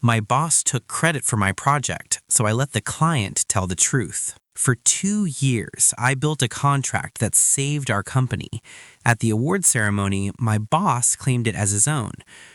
My boss took credit for my project, so I let the client tell the truth. For 2 years, I built a contract that saved our company. At the award ceremony, my boss claimed it as his own.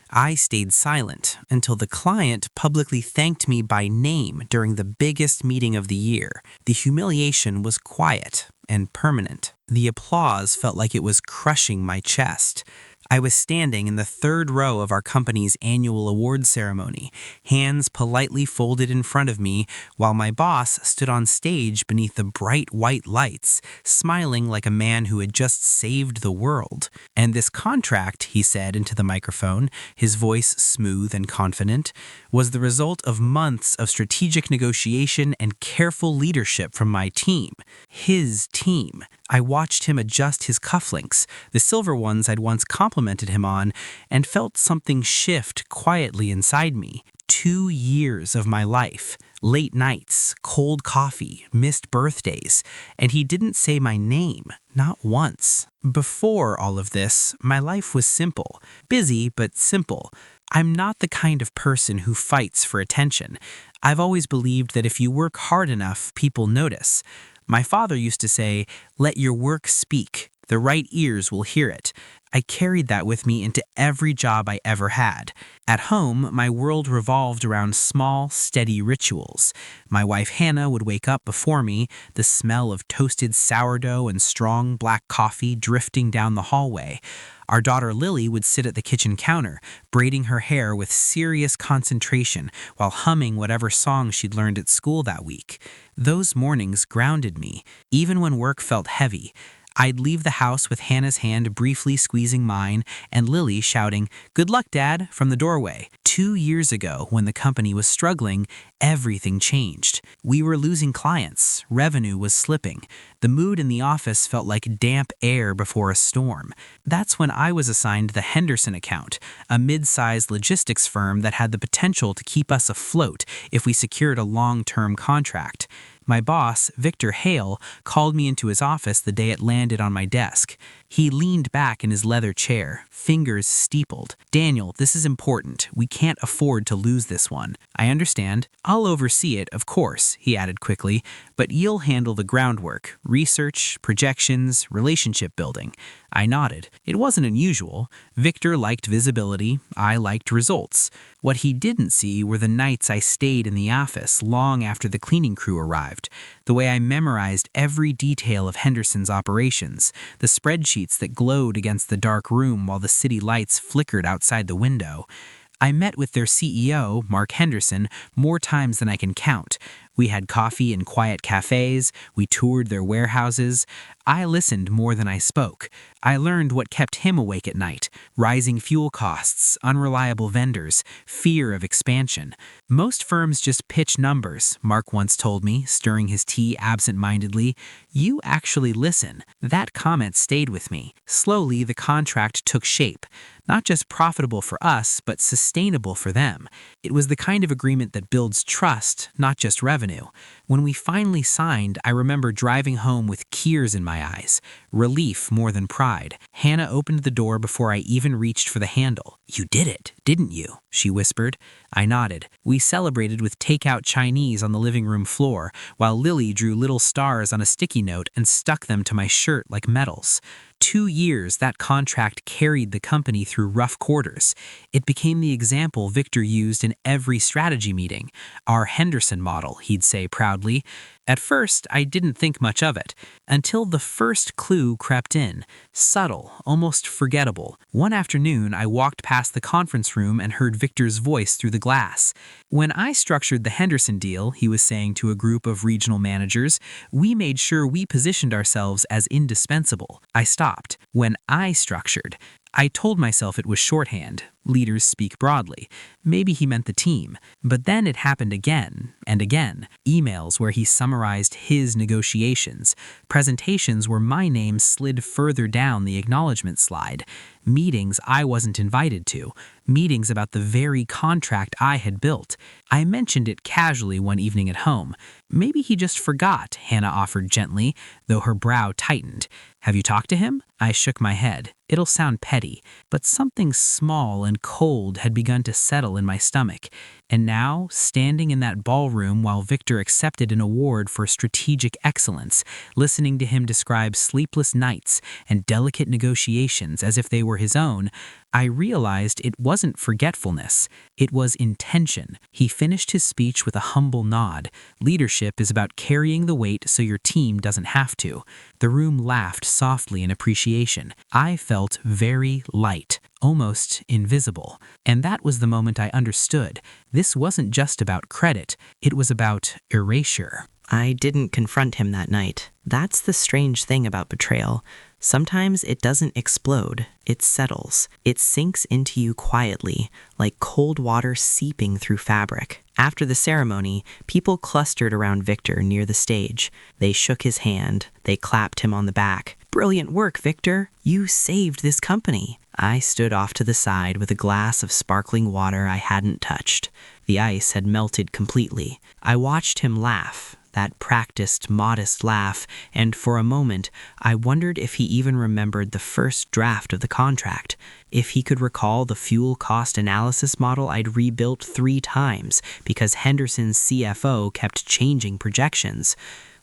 I stayed silent until the client publicly thanked me by name during the biggest meeting of the year. The humiliation was quiet and permanent. The applause felt like it was crushing my chest. I was standing in the third row of our company's annual award ceremony, hands politely folded in front of me, while my boss stood on stage beneath the bright white lights, smiling like a man who had just saved the world. And this contract, he said into the microphone, his voice smooth and confident, was the result of months of strategic negotiation and careful leadership from my team. His team. I watched him adjust his cufflinks, the silver ones I'd once complimented him on, and felt something shift quietly inside me. 2 years of my life, late nights, cold coffee, missed birthdays, and he didn't say my name, not once. Before all of this, my life was simple, busy but simple. I'm not the kind of person who fights for attention. I've always believed that if you work hard enough, people notice. My father used to say, "Let your work speak. The right ears will hear it." I carried that with me into every job I ever had. At home, my world revolved around small, steady rituals. My wife Hannah would wake up before me, the smell of toasted sourdough and strong black coffee drifting down the hallway. Our daughter Lily would sit at the kitchen counter, braiding her hair with serious concentration while humming whatever song she'd learned at school that week. Those mornings grounded me, even when work felt heavy. I'd leave the house with Hannah's hand briefly squeezing mine and Lily shouting, "Good luck, Dad," from the doorway. 2 years ago, when the company was struggling, everything changed. We were losing clients, revenue was slipping. The mood in the office felt like damp air before a storm. That's when I was assigned the Henderson account, a mid-sized logistics firm that had the potential to keep us afloat if we secured a long-term contract. My boss, Victor Hale, called me into his office the day it landed on my desk. He leaned back in his leather chair, fingers steepled. "Daniel, this is important. We can't afford to lose this one." "I understand. I'll oversee it, of course," he added quickly, "but you'll handle the groundwork, research, projections, relationship building." I nodded. It wasn't unusual. Victor liked visibility. I liked results. What he didn't see were the nights I stayed in the office long after the cleaning crew arrived, the way I memorized every detail of Henderson's operations, the spreadsheets that glowed against the dark room while the city lights flickered outside the window. I met with their CEO, Mark Henderson, more times than I can count. We had coffee in quiet cafes, we toured their warehouses. I listened more than I spoke. I learned what kept him awake at night: rising fuel costs, unreliable vendors, fear of expansion. "Most firms just pitch numbers," Mark once told me, stirring his tea absent-mindedly. "You actually listen." That comment stayed with me. Slowly, the contract took shape. Not just profitable for us, but sustainable for them. It was the kind of agreement that builds trust, not just revenue. When we finally signed, I remember driving home with tears in my eyes. Relief more than pride. Hannah opened the door before I even reached for the handle. "You did it, didn't you?" she whispered. I nodded. We celebrated with takeout Chinese on the living room floor, while Lily drew little stars on a sticky note and stuck them to my shirt like medals. 2 years, that contract carried the company through rough quarters. It became the example Victor used in every strategy meeting. "Our Henderson model," he'd say proudly. At first, I didn't think much of it, until the first clue crept in. Subtle, almost forgettable. One afternoon, I walked past the conference room and heard Victor's voice through the glass. "When I structured the Henderson deal," he was saying to a group of regional managers, "we made sure we positioned ourselves as indispensable." I stopped. "When I structured." I told myself it was shorthand. Leaders speak broadly. Maybe he meant the team. But then it happened again and again. Emails where he summarized his negotiations. Presentations where my name slid further down the acknowledgement slide. Meetings I wasn't invited to. Meetings about the very contract I had built. I mentioned it casually one evening at home. "Maybe he just forgot," Hannah offered gently, though her brow tightened. "Have you talked to him?" I shook my head. It'll sound petty, but something small and cold had begun to settle in my stomach. And now, standing in that ballroom while Victor accepted an award for strategic excellence, listening to him describe sleepless nights and delicate negotiations as if they were his own, I realized it wasn't forgetfulness, it was intention. He finished his speech with a humble nod. Leadership is about carrying the weight so your team doesn't have to. The room laughed softly in appreciation. I felt very light, almost invisible. And that was the moment I understood. This wasn't just about credit, it was about erasure. I didn't confront him that night. That's the strange thing about betrayal. Sometimes it doesn't explode, it settles. It sinks into you quietly, like cold water seeping through fabric. After the ceremony, people clustered around Victor near the stage. They shook his hand, they clapped him on the back. "Brilliant work, Victor! You saved this company." I stood off to the side with a glass of sparkling water I hadn't touched. The ice had melted completely. I watched him laugh, that practiced, modest laugh, and for a moment, I wondered if he even remembered the first draft of the contract, if he could recall the fuel cost analysis model I'd rebuilt 3 times because Henderson's CFO kept changing projections,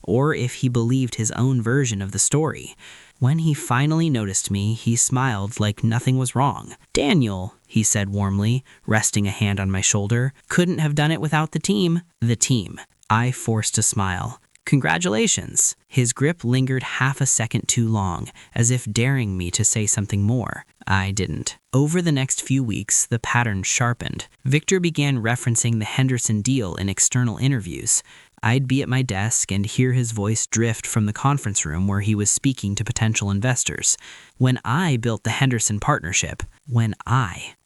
or if he believed his own version of the story. When he finally noticed me, he smiled like nothing was wrong. "Daniel," he said warmly, resting a hand on my shoulder, "couldn't have done it without the team." The team. I forced a smile. "Congratulations." His grip lingered half a second too long, as if daring me to say something more. I didn't. Over the next few weeks, the pattern sharpened. Victor began referencing the Henderson deal in external interviews. I'd be at my desk and hear his voice drift from the conference room where he was speaking to potential investors. When I built the Henderson partnership,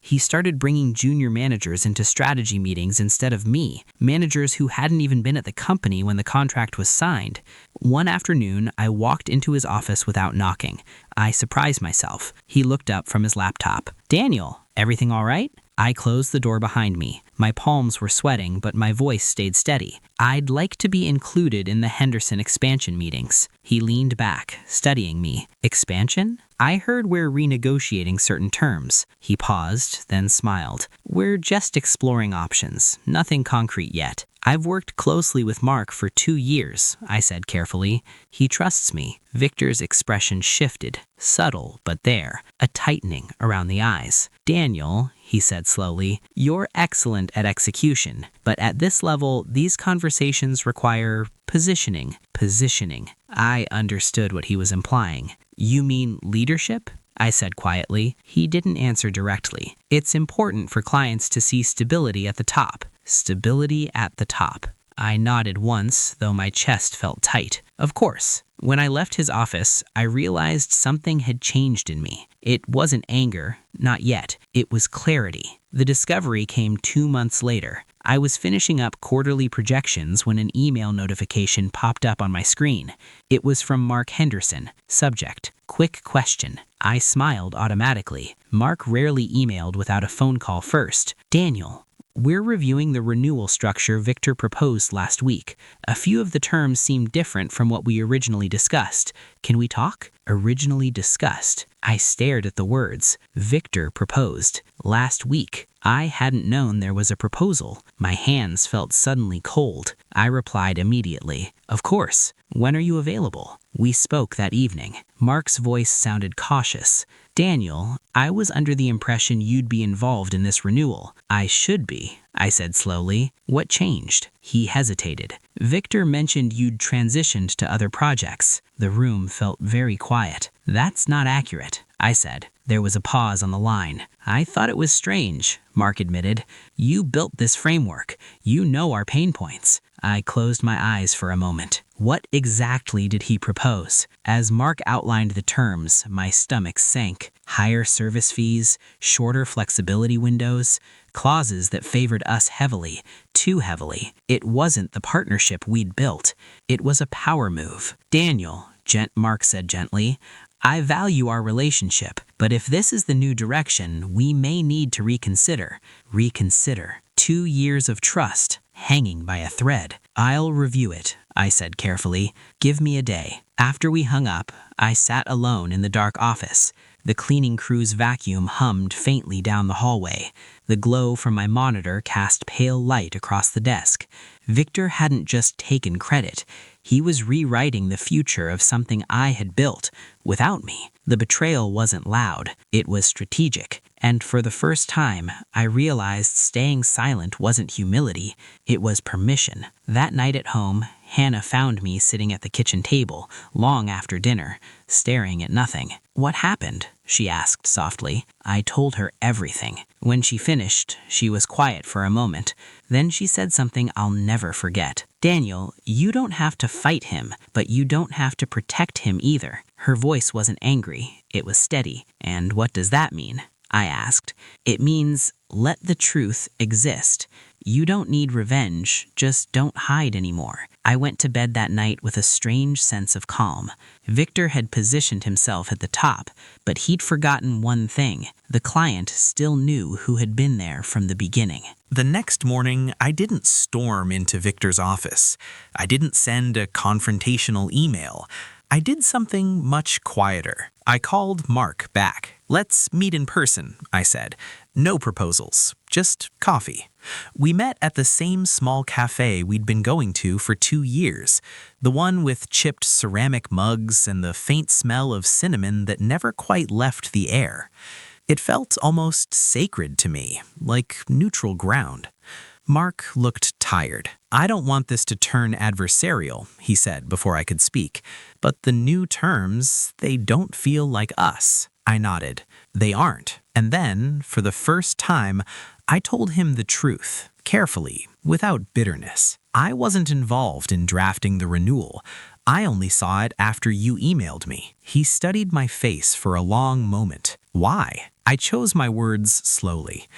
he started bringing junior managers into strategy meetings instead of me, managers who hadn't even been at the company when the contract was signed. One afternoon, I walked into his office without knocking. I surprised myself. He looked up from his laptop. "Daniel, everything all right?" I closed the door behind me. My palms were sweating, but my voice stayed steady. "I'd like to be included in the Henderson expansion meetings." He leaned back, studying me. "Expansion? I heard we're renegotiating certain terms." He paused, then smiled. "We're just exploring options. Nothing concrete yet." "I've worked closely with Mark for 2 years," I said carefully. "He trusts me." Victor's expression shifted, subtle but there, a tightening around the eyes. "Daniel," he said slowly, "you're excellent at execution, but at this level, these conversations require positioning. I understood what he was implying. "You mean leadership?" I said quietly. He didn't answer directly. "It's important for clients to see stability at the top." Stability at the top. I nodded once, though my chest felt tight. Of course. When I left his office, I realized something had changed in me. It wasn't anger, not yet. It was clarity. The discovery came 2 months later. I was finishing up quarterly projections when an email notification popped up on my screen. It was from Mark Henderson. Subject: quick question. I smiled automatically. Mark rarely emailed without a phone call first. "Daniel, we're reviewing the renewal structure Victor proposed last week. A few of the terms seem different from what we originally discussed. Can we talk?" Originally discussed. I stared at the words. Victor proposed. Last week. I hadn't known there was a proposal. My hands felt suddenly cold. I replied immediately. "Of course. When are you available?" We spoke that evening. Mark's voice sounded cautious. "Daniel, I was under the impression you'd be involved in this renewal." "I should be," I said slowly. "What changed?" He hesitated. "Victor mentioned you'd transitioned to other projects." The room felt very quiet. "That's not accurate," I said. There was a pause on the line. "I thought it was strange," Mark admitted. "You built this framework. You know our pain points." I closed my eyes for a moment. What exactly did he propose? As Mark outlined the terms, my stomach sank. Higher service fees, shorter flexibility windows, clauses that favored us heavily, too heavily. It wasn't the partnership we'd built. It was a power move. "Daniel," Mark said gently, "I value our relationship, but if this is the new direction, we may need to reconsider." Reconsider. 2 years of trust, hanging by a thread. "I'll review it," I said carefully. "Give me a day." After we hung up, I sat alone in the dark office. The cleaning crew's vacuum hummed faintly down the hallway. The glow from my monitor cast pale light across the desk. Victor hadn't just taken credit. He was rewriting the future of something I had built without me. The betrayal wasn't loud. It was strategic. And for the first time, I realized staying silent wasn't humility. It was permission. That night at home, Hannah found me sitting at the kitchen table, long after dinner, staring at nothing. "What happened?" she asked softly. I told her everything. When she finished, she was quiet for a moment. Then she said something I'll never forget. "Daniel, you don't have to fight him, but you don't have to protect him either." Her voice wasn't angry. It was steady. "And what does that mean?" I asked. "It means let the truth exist. You don't need revenge, just don't hide anymore." I went to bed that night with a strange sense of calm. Victor had positioned himself at the top, but he'd forgotten one thing. The client still knew who had been there from the beginning. The next morning, I didn't storm into Victor's office. I didn't send a confrontational email. I did something much quieter. I called Mark back. "Let's meet in person," I said. "No proposals, just coffee." We met at the same small cafe we'd been going to for 2 years, the one with chipped ceramic mugs and the faint smell of cinnamon that never quite left the air. It felt almost sacred to me, like neutral ground. Mark looked tired. "I don't want this to turn adversarial," he said before I could speak. "But the new terms, they don't feel like us." I nodded. "They aren't." And then, for the first time, I told him the truth, carefully, without bitterness. I wasn't involved in drafting the renewal. I only saw it after you emailed me. He studied my face for a long moment. "Why?" I chose my words slowly.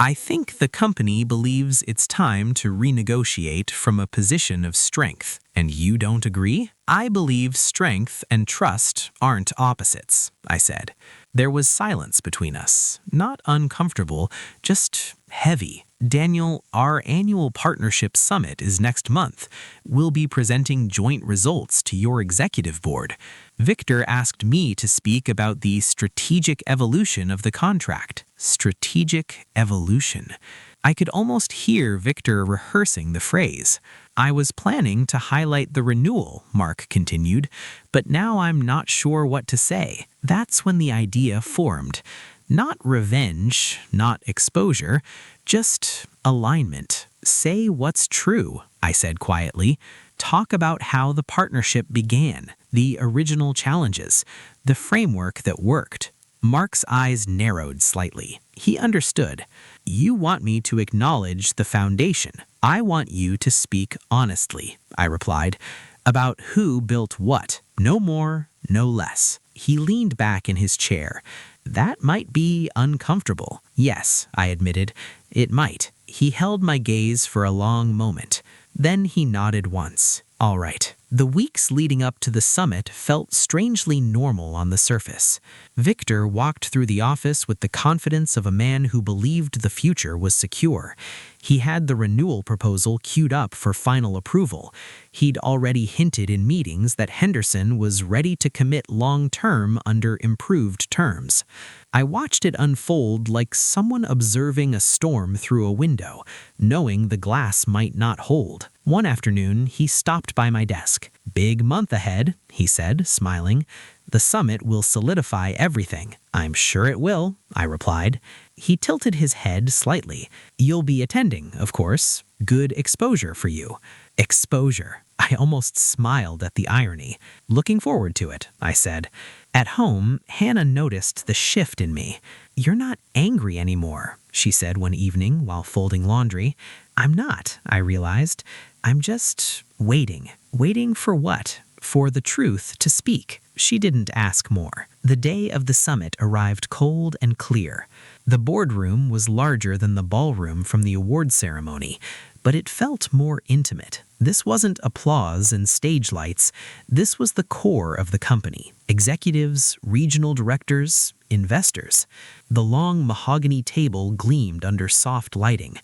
"I think the company believes it's time to renegotiate from a position of strength. And you don't agree?" "I believe strength and trust aren't opposites," I said. There was silence between us, not uncomfortable, just heavy. "Daniel, our annual partnership summit is next month. We'll be presenting joint results to your executive board. Victor asked me to speak about the strategic evolution of the contract." Strategic evolution. I could almost hear Victor rehearsing the phrase. "I was planning to highlight the renewal," Mark continued, "but now I'm not sure what to say." That's when the idea formed. Not revenge, not exposure, just alignment. "Say what's true," I said quietly. "Talk about how the partnership began, the original challenges, the framework that worked." Mark's eyes narrowed slightly. He understood. "You want me to acknowledge the foundation. I want you to speak honestly," I replied, "about who built what. No more, no less." He leaned back in his chair. "That might be uncomfortable." "Yes," I admitted, "it might." He held my gaze for a long moment. Then he nodded once. "All right." The weeks leading up to the summit felt strangely normal on the surface. Victor walked through the office with the confidence of a man who believed the future was secure. He had the renewal proposal queued up for final approval. He'd already hinted in meetings that Henderson was ready to commit long-term under improved terms. I watched it unfold like someone observing a storm through a window, knowing the glass might not hold. One afternoon, he stopped by my desk. "Big month ahead," he said, smiling. "The summit will solidify everything." "I'm sure it will," I replied. He tilted his head slightly. "You'll be attending, of course. Good exposure for you." Exposure. I almost smiled at the irony. "Looking forward to it," I said. At home, Hannah noticed the shift in me. "You're not angry anymore," she said one evening while folding laundry. "I'm not," I realized. "I'm just waiting." Waiting for what? For the truth to speak. She didn't ask more. The day of the summit arrived cold and clear. The boardroom was larger than the ballroom from the award ceremony, but it felt more intimate. This wasn't applause and stage lights. This was the core of the company. Executives, regional directors, investors. The long mahogany table gleamed under soft lighting.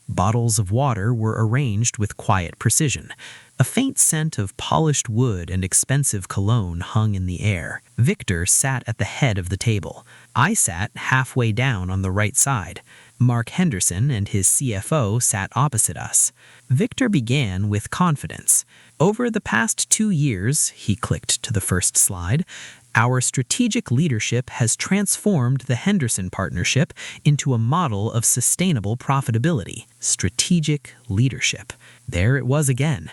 Bottles of water were arranged with quiet precision. A faint scent of polished wood and expensive cologne hung in the air. Victor sat at the head of the table. I sat halfway down on the right side. Mark Henderson and his CFO sat opposite us. Victor began with confidence. Over the past 2 years, he clicked to the first slide, our strategic leadership has transformed the Henderson partnership into a model of sustainable profitability. Strategic leadership. There it was again.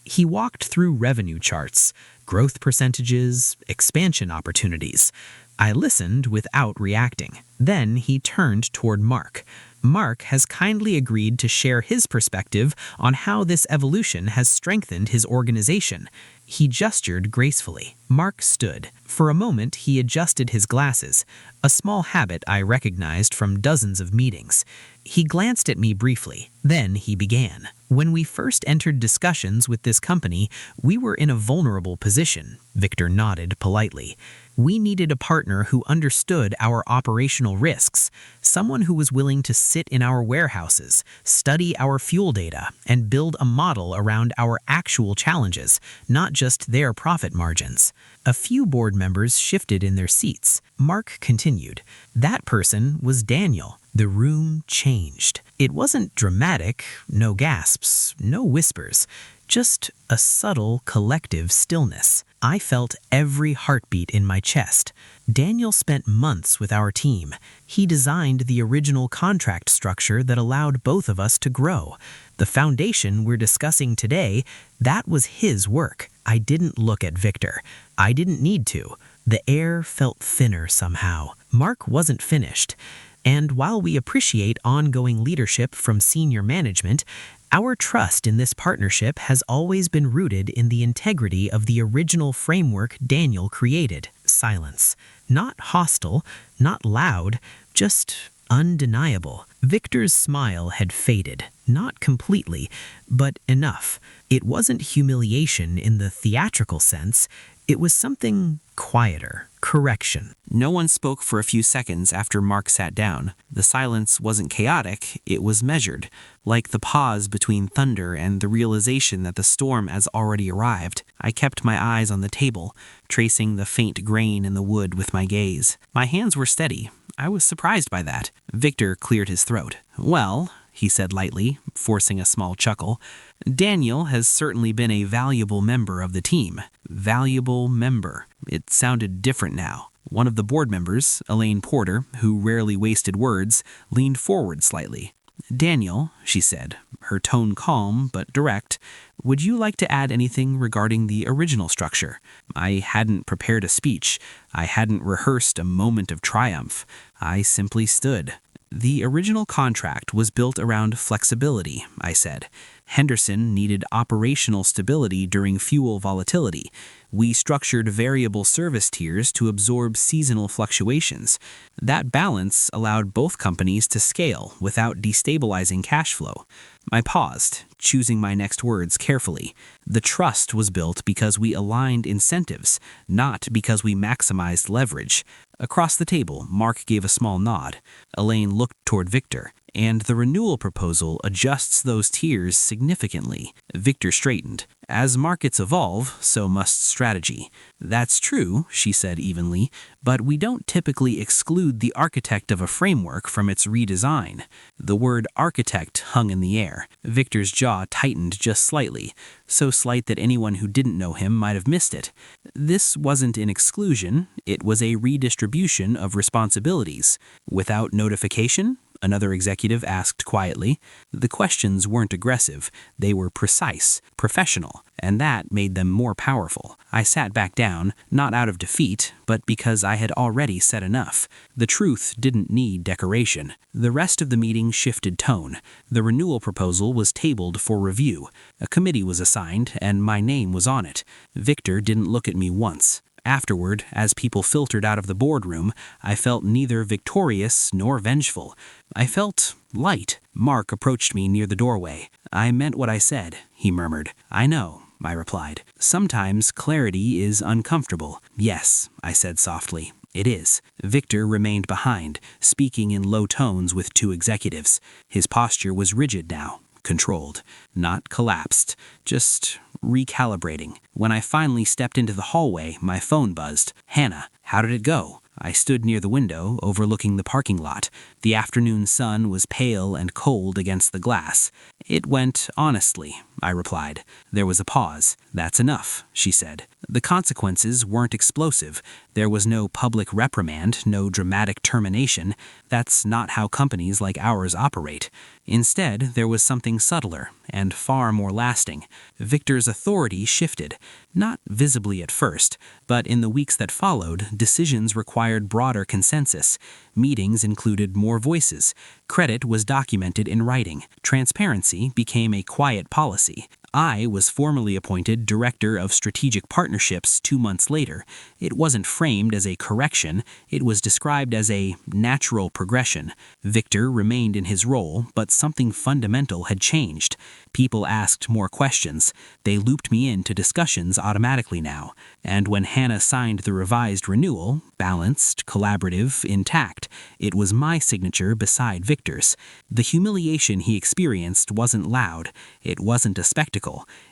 He walked through revenue charts, growth percentages, expansion opportunities. I listened without reacting. Then he turned toward Mark. Mark has kindly agreed to share his perspective on how this evolution has strengthened his organization. He gestured gracefully. Mark stood. For a moment, he adjusted his glasses, a small habit I recognized from dozens of meetings. He glanced at me briefly. Then he began. When we first entered discussions with this company, we were in a vulnerable position. Victor nodded politely. We needed a partner who understood our operational risks, someone who was willing to sit in our warehouses, study our fuel data, and build a model around our actual challenges, not just their profit margins. A few board members shifted in their seats. Mark continued. That person was Daniel. The room changed. It wasn't dramatic, no gasps, no whispers, just a subtle collective stillness. I felt every heartbeat in my chest. Daniel spent months with our team. He designed the original contract structure that allowed both of us to grow. The foundation we're discussing today, that was his work. I didn't look at Victor. I didn't need to. The air felt thinner somehow. Mark wasn't finished. And while we appreciate ongoing leadership from senior management, our trust in this partnership has always been rooted in the integrity of the original framework Daniel created. Silence. Not hostile, not loud, just undeniable. Victor's smile had faded. Not completely, but enough. It wasn't humiliation in the theatrical sense. It was something quieter. Correction. No one spoke for a few seconds after Mark sat down. The silence wasn't chaotic, it was measured, like the pause between thunder and the realization that the storm has already arrived. I kept my eyes on the table, tracing the faint grain in the wood with my gaze. My hands were steady. I was surprised by that. Victor cleared his throat. Well, he said lightly, forcing a small chuckle, Daniel has certainly been a valuable member of the team. Valuable member. It sounded different now. One of the board members, Elaine Porter, who rarely wasted words, leaned forward slightly. Daniel, she said, her tone calm but direct, would you like to add anything regarding the original structure? I hadn't prepared a speech. I hadn't rehearsed a moment of triumph. I simply stood. The original contract was built around flexibility, I said. Henderson needed operational stability during fuel volatility. We structured variable service tiers to absorb seasonal fluctuations. That balance allowed both companies to scale without destabilizing cash flow. I paused, choosing my next words carefully. The trust was built because we aligned incentives, not because we maximized leverage. Across the table, Mark gave a small nod. Elaine looked toward Victor. And the renewal proposal adjusts those tiers significantly. Victor straightened. As markets evolve, so must strategy. That's true, she said evenly, but we don't typically exclude the architect of a framework from its redesign. The word architect hung in the air. Victor's jaw tightened just slightly, so slight that anyone who didn't know him might have missed it. This wasn't an exclusion, it was a redistribution of responsibilities. Without notification? Another executive asked quietly. The questions weren't aggressive. They were precise, professional, and that made them more powerful. I sat back down, not out of defeat, but because I had already said enough. The truth didn't need decoration. The rest of the meeting shifted tone. The renewal proposal was tabled for review. A committee was assigned, and my name was on it. Victor didn't look at me once. Afterward, as people filtered out of the boardroom, I felt neither victorious nor vengeful. I felt light. Mark approached me near the doorway. I meant what I said, he murmured. I know, I replied. Sometimes clarity is uncomfortable. Yes, I said softly. "It is." Victor remained behind, speaking in low tones with two executives. His posture was rigid now, controlled, not collapsed, just recalibrating. When I finally stepped into the hallway, my phone buzzed. "Hannah, how did it go?" I stood near the window, overlooking the parking lot. The afternoon sun was pale and cold against the glass. "It went honestly," I replied. There was a pause. "That's enough," she said. The consequences weren't explosive. There was no public reprimand, no dramatic termination. That's not how companies like ours operate. Instead, there was something subtler and far more lasting. Victor's authority shifted, not visibly at first, but in the weeks that followed, decisions required broader consensus. Meetings included more voices. Credit was documented in writing. Transparency became a quiet policy. I was formally appointed Director of Strategic Partnerships 2 months later. It wasn't framed as a correction, it was described as a natural progression. Victor remained in his role, but something fundamental had changed. People asked more questions. They looped me into discussions automatically now. And when Hannah signed the revised renewal, balanced, collaborative, intact, it was my signature beside Victor's. The humiliation he experienced wasn't loud. It wasn't a spectacle.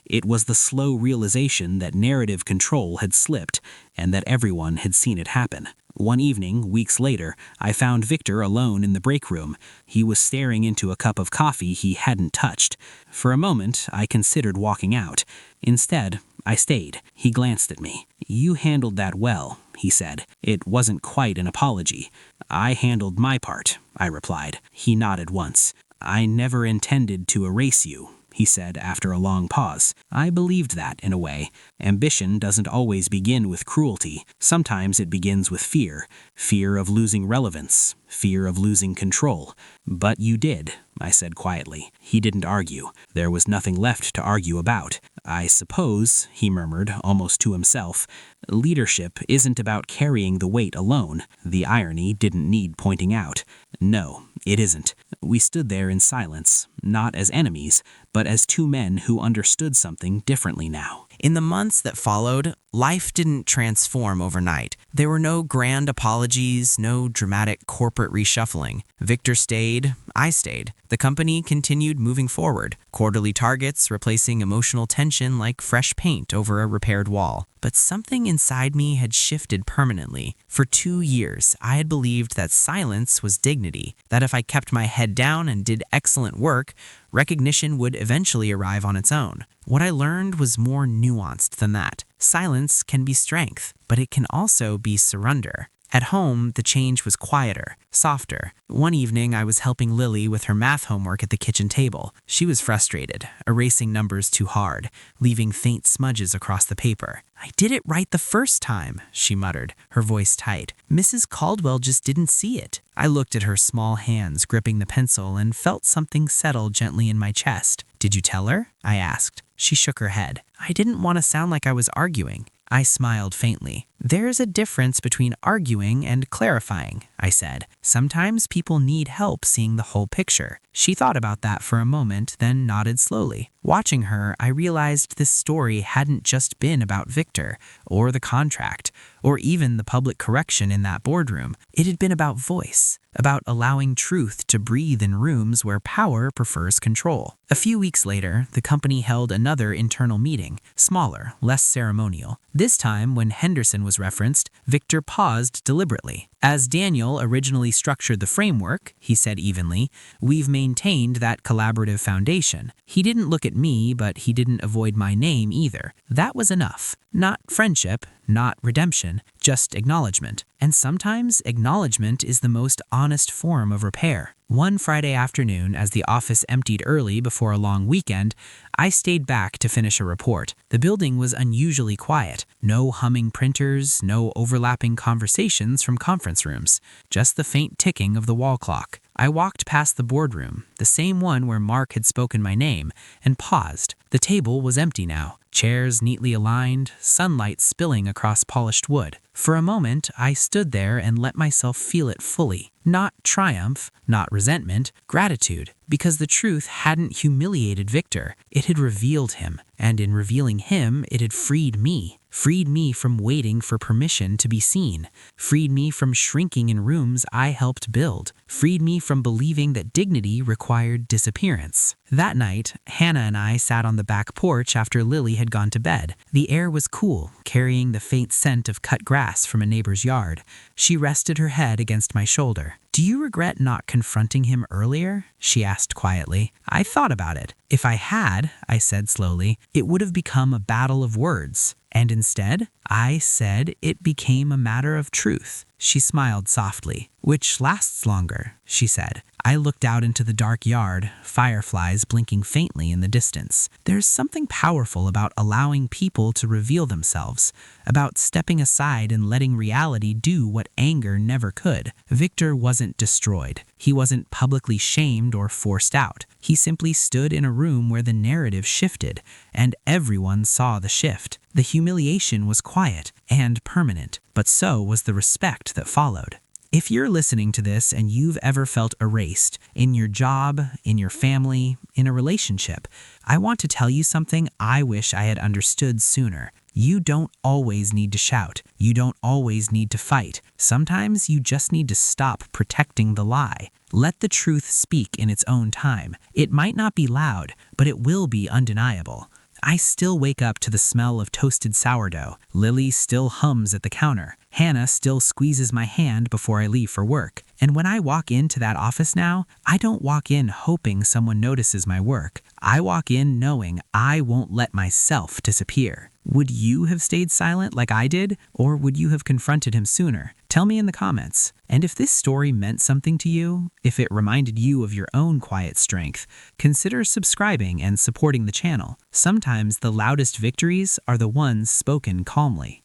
It was the slow realization that narrative control had slipped and that everyone had seen it happen. One evening, weeks later, I found Victor alone in the break room. He was staring into a cup of coffee he hadn't touched. For a moment, I considered walking out. Instead, I stayed. He glanced at me. "You handled that well," he said. It wasn't quite an apology. "I handled my part," I replied. He nodded once. "I never intended to erase you," he said after a long pause. I believed that, in a way. Ambition doesn't always begin with cruelty. Sometimes it begins with fear. Fear of losing relevance. Fear of losing control. "But you did," I said quietly. He didn't argue. There was nothing left to argue about. "I suppose," he murmured, almost to himself, "leadership isn't about carrying the weight alone." The irony didn't need pointing out. No, it isn't. We stood there in silence, not as enemies, but as two men who understood something differently now. In the months that followed, life didn't transform overnight. There were no grand apologies, no dramatic corporate reshuffling. Victor stayed, I stayed. The company continued moving forward, quarterly targets replacing emotional tension like fresh paint over a repaired wall. But something inside me had shifted permanently. For 2 years, I had believed that silence was dignity, that if I kept my head down and did excellent work, recognition would eventually arrive on its own. What I learned was more nuanced than that. Silence can be strength, but it can also be surrender. At home, the change was quieter, softer. One evening, I was helping Lily with her math homework at the kitchen table. She was frustrated, erasing numbers too hard, leaving faint smudges across the paper. "I did it right the first time," she muttered, her voice tight. "Mrs. Caldwell just didn't see it." I looked at her small hands gripping the pencil and felt something settle gently in my chest. "Did you tell her?" I asked. She shook her head. "I didn't want to sound like I was arguing." I smiled faintly. "There's a difference between arguing and clarifying," I said. "Sometimes people need help seeing the whole picture." She thought about that for a moment, then nodded slowly. Watching her, I realized this story hadn't just been about Victor, or the contract, or even the public correction in that boardroom. It had been about voice, about allowing truth to breathe in rooms where power prefers control. A few weeks later, the company held another internal meeting, smaller, less ceremonial. This time, when Henderson was referenced, Victor paused deliberately. "As Daniel originally structured the framework," he said evenly, "we've maintained that collaborative foundation." He didn't look at me, but he didn't avoid my name either. That was enough. Not friendship, not redemption, just acknowledgement. And sometimes acknowledgement is the most honest form of repair. One Friday afternoon, as the office emptied early before a long weekend, I stayed back to finish a report. The building was unusually quiet. No humming printers, no overlapping conversations from conference rooms, just the faint ticking of the wall clock. I walked past the boardroom, the same one where Mark had spoken my name, and paused. The table was empty now, chairs neatly aligned, sunlight spilling across polished wood. For a moment, I stood there and let myself feel it fully. Not triumph, not resentment, gratitude, because the truth hadn't humiliated Victor. It had revealed him, and in revealing him, it had freed me. Freed me from waiting for permission to be seen. Freed me from shrinking in rooms I helped build. Freed me from believing that dignity required disappearance. That night, Hannah and I sat on the back porch after Lily had gone to bed. The air was cool, carrying the faint scent of cut grass from a neighbor's yard. She rested her head against my shoulder. "Do you regret not confronting him earlier?" she asked quietly. I thought about it. If I had, I said slowly, it would have become a battle of words. And instead, I said it became a matter of truth. She smiled softly. "Which lasts longer," she said. I looked out into the dark yard, fireflies blinking faintly in the distance. There's something powerful about allowing people to reveal themselves, about stepping aside and letting reality do what anger never could. Victor wasn't destroyed. He wasn't publicly shamed or forced out. He simply stood in a room where the narrative shifted, and everyone saw the shift. The humiliation was quiet and permanent, but so was the respect that followed. If you're listening to this and you've ever felt erased in your job, in your family, in a relationship, I want to tell you something I wish I had understood sooner. You don't always need to shout. You don't always need to fight. Sometimes you just need to stop protecting the lie. Let the truth speak in its own time. It might not be loud, but it will be undeniable. I still wake up to the smell of toasted sourdough. Lily still hums at the counter. Hannah still squeezes my hand before I leave for work. And when I walk into that office now, I don't walk in hoping someone notices my work. I walk in knowing I won't let myself disappear. Would you have stayed silent like I did, or would you have confronted him sooner? Tell me in the comments. And if this story meant something to you, if it reminded you of your own quiet strength, consider subscribing and supporting the channel. Sometimes the loudest victories are the ones spoken calmly.